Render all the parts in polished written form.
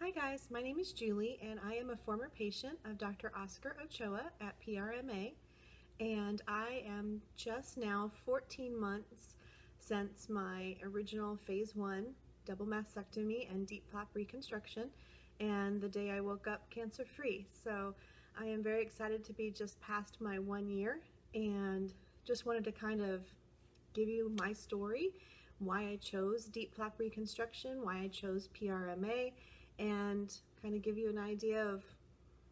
Hi guys, my name is Julie and I am a former patient of Dr. Oscar Ochoa at PRMA, and I am just now 14 months since my original phase 1 double mastectomy and Diep Flap reconstruction, and the day I woke up cancer free. So I am very excited to be just past my 1 year and just wanted to kind of give you my story, why I chose Diep Flap reconstruction, why I chose PRMA, and kind of give you an idea of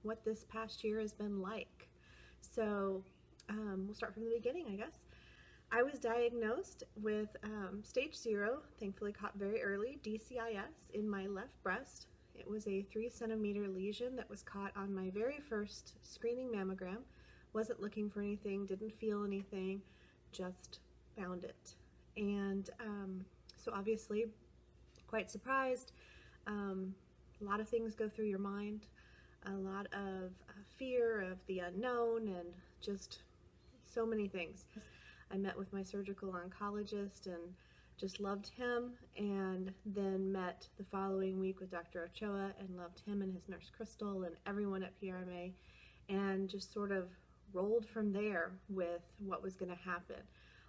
what this past year has been like. So we'll start from the beginning, I guess. I was diagnosed with stage 0, thankfully caught very early, DCIS in my left breast. It was a 3-centimeter lesion that was caught on my very first screening mammogram. Wasn't looking for anything, didn't feel anything, just found it. And so obviously quite surprised. A lot of things go through your mind, a lot of fear of the unknown, and just so many things. I met with my surgical oncologist and just loved him, and then met the following week with Dr. Ochoa and loved him and his nurse Crystal and everyone at PRMA, and just sort of rolled from there with what was going to happen.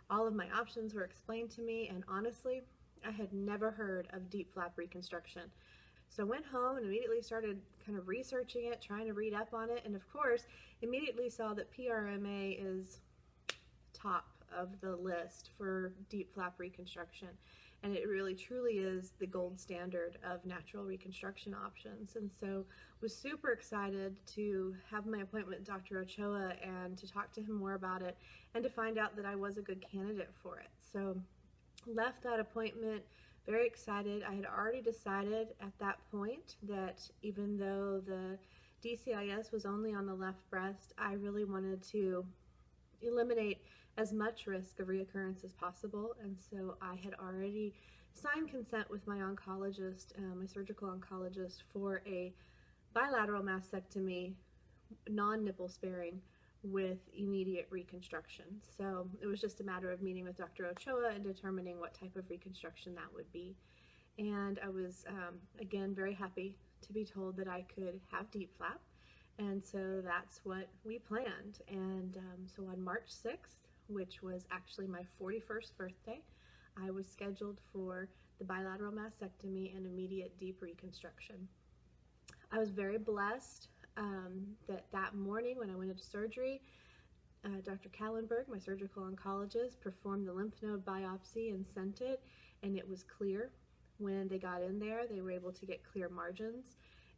All of my options were explained to me, and honestly, I had never heard of Diep Flap reconstruction. So I went home and immediately started kind of researching it, trying to read up on it, and of course, immediately saw that PRMA is top of the list for Diep Flap reconstruction. And it really truly is the gold standard of natural reconstruction options. And so was super excited to have my appointment with Dr. Ochoa and to talk to him more about it and to find out that I was a good candidate for it. So left that appointment very excited. I had already decided at that point that even though the DCIS was only on the left breast, I really wanted to eliminate as much risk of reoccurrence as possible. And so I had already signed consent with my oncologist, my surgical oncologist, for a bilateral mastectomy, non-nipple sparing, with immediate reconstruction. So it was just a matter of meeting with Dr. Ochoa and determining what type of reconstruction that would be. And I was, again, very happy to be told that I could have Diep Flap. And so that's what we planned. And so on March 6th, which was actually my 41st birthday, I was scheduled for the bilateral mastectomy and immediate deep reconstruction. I was very blessed that morning when I went into surgery, Dr. Kallenberg, my surgical oncologist, performed the lymph node biopsy and sent it, and it was clear. When they got in there, they were able to get clear margins,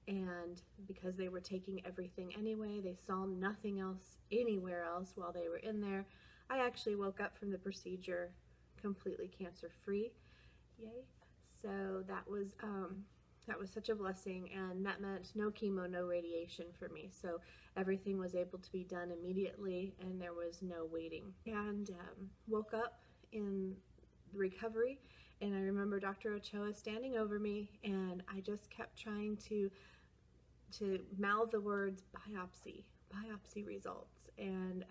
and because they were taking everything anyway, they saw nothing else anywhere else while they were in there. I actually woke up from the procedure completely cancer-free. Yay. So that was such a blessing, and that meant no chemo, no radiation for me. So everything was able to be done immediately, and there was no waiting. And woke up in the recovery, and I remember Dr. Ochoa standing over me, and I just kept trying to mouth the words biopsy results. And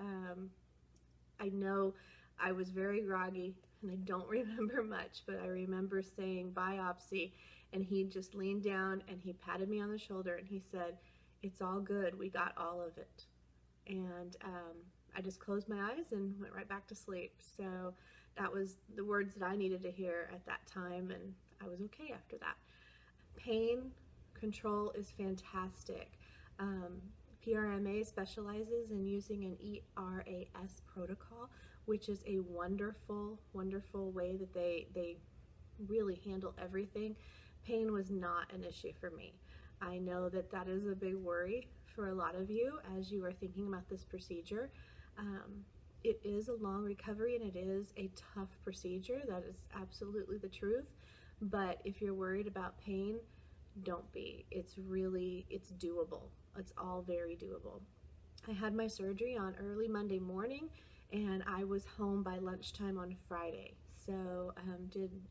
I know I was very groggy and I don't remember much, but I remember saying biopsy, and he just leaned down and he patted me on the shoulder and he said, "It's all good, we got all of it." And I just closed my eyes and went right back to sleep. So that was the words that I needed to hear at that time, and I was okay after that. Pain control is fantastic. PRMA specializes in using an ERAS protocol, which is a wonderful, wonderful way that they really handle everything. Pain was not an issue for me. I know that that is a big worry for a lot of you as you are thinking about this procedure. It is a long recovery and it is a tough procedure. That is absolutely the truth. But if you're worried about pain, don't be. It's doable. It's all very doable. I had my surgery on early Monday morning, and I was home by lunchtime on Friday. So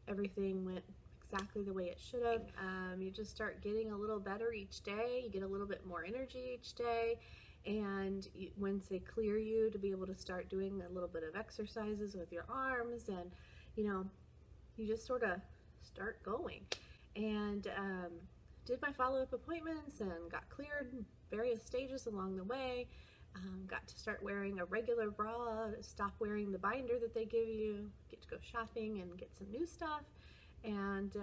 everything went exactly the way it should have. You just start getting a little better each day. You get a little bit more energy each day, and once they clear you, to be able to start doing a little bit of exercises with your arms, and you just sort of start going. And did my follow-up appointments and got cleared in various stages along the way. Got to start wearing a regular bra, stop wearing the binder that they give you, get to go shopping and get some new stuff, and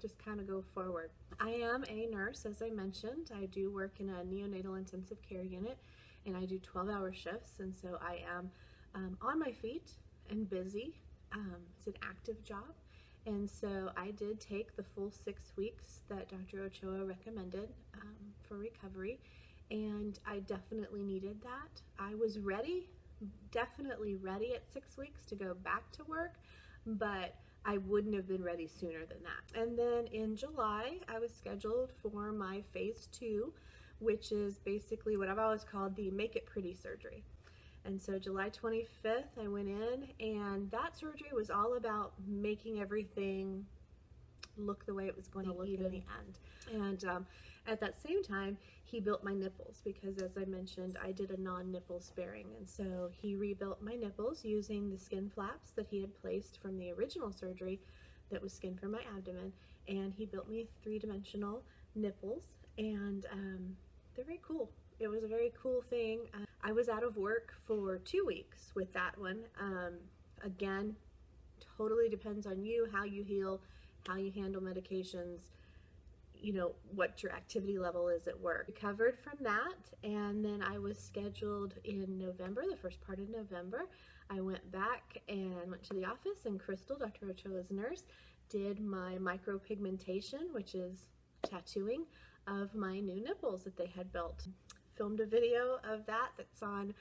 just kind of go forward. I am a nurse, as I mentioned. I do work in a neonatal intensive care unit, and I do 12-hour shifts, and so I am on my feet and busy. It's an active job, and so I did take the full 6 weeks that Dr. Ochoa recommended for recovery, and I definitely needed that. I was ready, definitely ready at 6 weeks to go back to work, but I wouldn't have been ready sooner than that. And then in July, I was scheduled for my phase 2, which is basically what I've always called the Make It Pretty surgery. And so July 25th, I went in, and that surgery was all about making everything look the way it was going to look in the end. And at that same time, he built my nipples because, as I mentioned, I did a non-nipple sparing. And so he rebuilt my nipples using the skin flaps that he had placed from the original surgery that was skin from my abdomen. And he built me 3-dimensional nipples, and they're very cool. It was a very cool thing. I was out of work for 2 weeks with that one. Again, totally depends on you, how you heal, how you handle medications, you know, what your activity level is at work. Recovered from that, and then I was scheduled in November, the first part of November. I went back and went to the office, and Crystal, Dr. Ochoa's nurse, did my micropigmentation, which is tattooing of my new nipples that they had built. Filmed a video of that that's on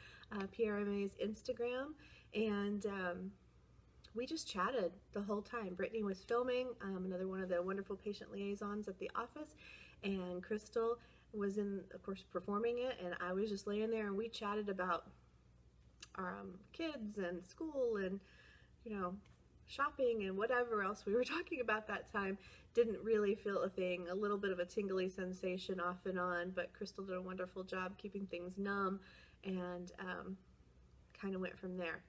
PRMA's Instagram, and we just chatted the whole time. Brittany was filming, another one of the wonderful patient liaisons at the office, and Crystal was of course, performing it, and I was just laying there, and we chatted about kids and school and, you know, shopping and whatever else we were talking about that time. Didn't really feel a thing, a little bit of a tingly sensation off and on, but Crystal did a wonderful job keeping things numb, and kind of went from there.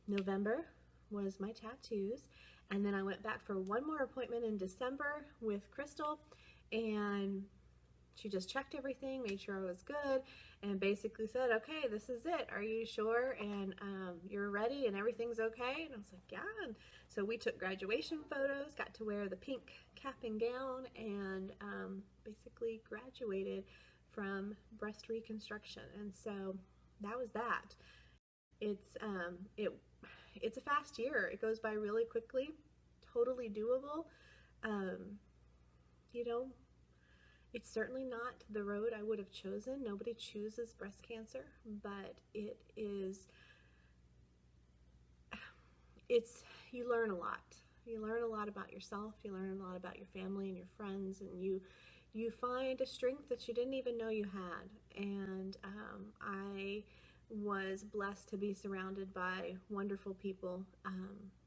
November was my tattoos, and then I went back for one more appointment in December with Crystal, and she just checked everything, made sure I was good, and basically said, okay, this is it. Are you sure? And you're ready and everything's okay? And I was like, yeah. And so we took graduation photos, got to wear the pink cap and gown, and basically graduated from breast reconstruction. And so that was that. It's a fast year. It goes by really quickly, totally doable. You know, it's certainly not the road I would have chosen. Nobody chooses breast cancer, but you learn a lot. You learn a lot about yourself, you learn a lot about your family and your friends, and you find a strength that you didn't even know you had. And I was blessed to be surrounded by wonderful people,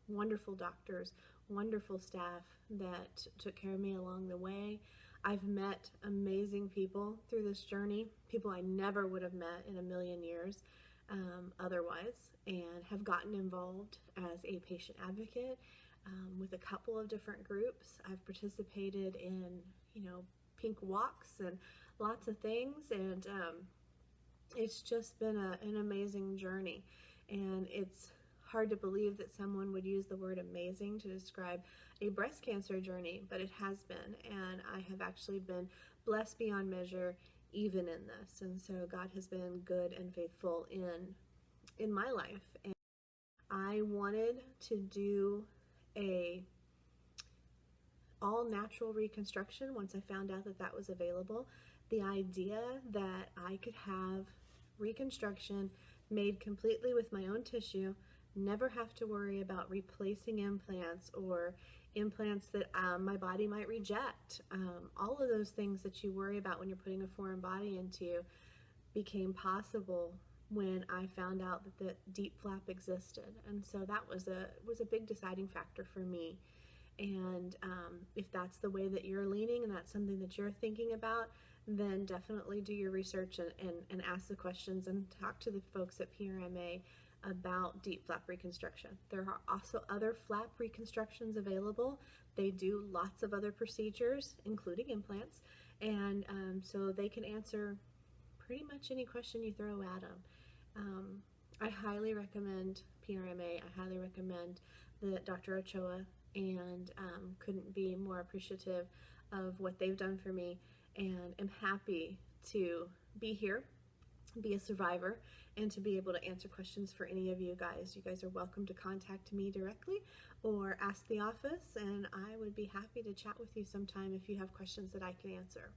wonderful doctors, wonderful staff that took care of me along the way. I've met amazing people through this journey, people I never would have met in a million years otherwise, and have gotten involved as a patient advocate with a couple of different groups. I've participated in, you know, pink walks and lots of things, and it's just been an amazing journey. And it's hard to believe that someone would use the word amazing to describe a breast cancer journey, but it has been, and I have actually been blessed beyond measure even in this. And so God has been good and faithful in my life. And I wanted to do a all natural reconstruction once I found out that that was available. The idea that I could have reconstruction made completely with my own tissue, never have to worry about replacing implants or implants that my body might reject. All of those things that you worry about when you're putting a foreign body into became possible when I found out that the Diep Flap existed. And so that was a big deciding factor for me. And if that's the way that you're leaning and that's something that you're thinking about, then definitely do your research and ask the questions and talk to the folks at PRMA about Diep Flap reconstruction. There are also other flap reconstructions available. They do lots of other procedures, including implants, And so they can answer pretty much any question you throw at them. I highly recommend PRMA. I highly recommend the Dr. Ochoa, and couldn't be more appreciative of what they've done for me, and am happy to be here, be a survivor, and to be able to answer questions for any of you guys. You guys are welcome to contact me directly or ask the office, and I would be happy to chat with you sometime if you have questions that I can answer.